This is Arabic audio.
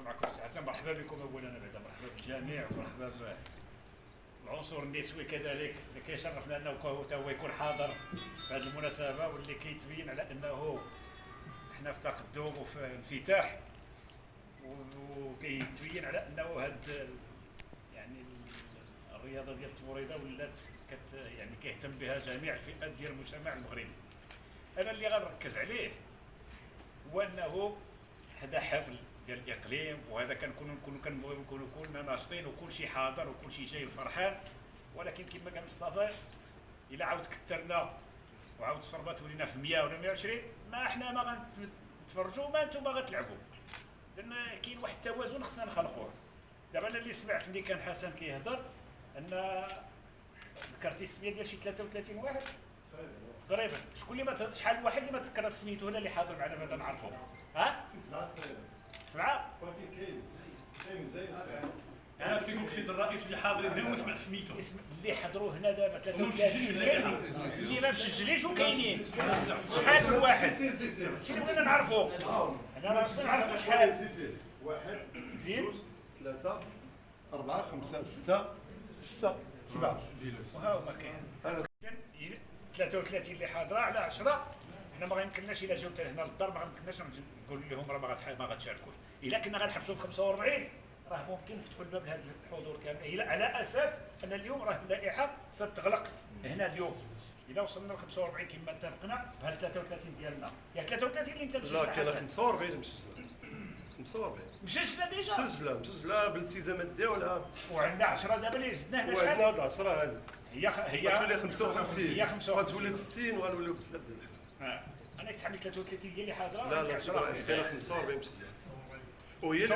معكم سي حسن. مرحبا بكم اولا، بعدا مرحبا بالجميع ومرحبا بالعنصر النسوي كذلك اللي كيشرفنا انه هو يكون حاضر في هذه المناسبه، واللي كيتبين على انه حنا في تقدم وفي انفتاح، وكيتبين على انه هاد يعني الرياضه ديال التمريضه ولات يعني كيهتم بها جميع الفئات ديال المجتمع المغربي. انا اللي غنركز عليه هو انه هذا حفل ديال الاقليم، وهذا كنكونوا كلنا ناشطين وكل شيء حاضر وكل شيء جاي فرحان، ولكن كما قال مصطفى الا عاود كثرنا وعاود صربات ولينا في 100 ولا 120 ما احنا ما غنتفرجوا ما انتم غتلعبوا. لان كاين واحد التوازن خصنا نخلقوه. دابا انا اللي سمعت ملي كان حسن كيهضر ان ذكرتي السميه ديال شي 33 واحد تقريبا. شكون اللي ما شحال الواحد اللي ما تذكر سميتو هنا اللي حاضر معنا بعدا نعرفو؟ ها؟ 7 كاين زين. انا كيقول سيد الرئيس اللي حاضرين هنا ونسمع سميتو. اللي حضروا هنا دابا 33 كاينين، اللي ما مسجلينش وكاينين. شحال الواحد؟ شي اللي بغينا نعرفو. انا خصنا نعرفو شحال. 1 زيد 3 4 5 6 6 7. ها هما كاين 33 اللي حاضره على 10. حنا ما غيمكنناش الا جاو حتى هنا للدار ما غيمكنناش نقول لهم راه ما غتشاركوش. الا كنا غنحبسوا ب 45 راه ممكن نفتحوا الباب لهذا الحضور كامل، على اساس ان اليوم راه اللائحه ستغلق هنا اليوم. اذا وصلنا ل 45 كما اتفقنا بهال 33 ديالنا، ياك 33 اللي انت مسجل. لا كاين 45 مسجله. 45 مسجله ديجا، مسجله بالالتزامات ديالها. وعندنا 10 دابا اللي زدنا هنا شحال؟ وعندنا 10 هذه هي غتولي 55. هي 55 غتولي 60 وغنوليو بزاف ديال الحاجات. انا كنت 33 ديال اللي حاضره. لا كاينه 45 مسجله. وهي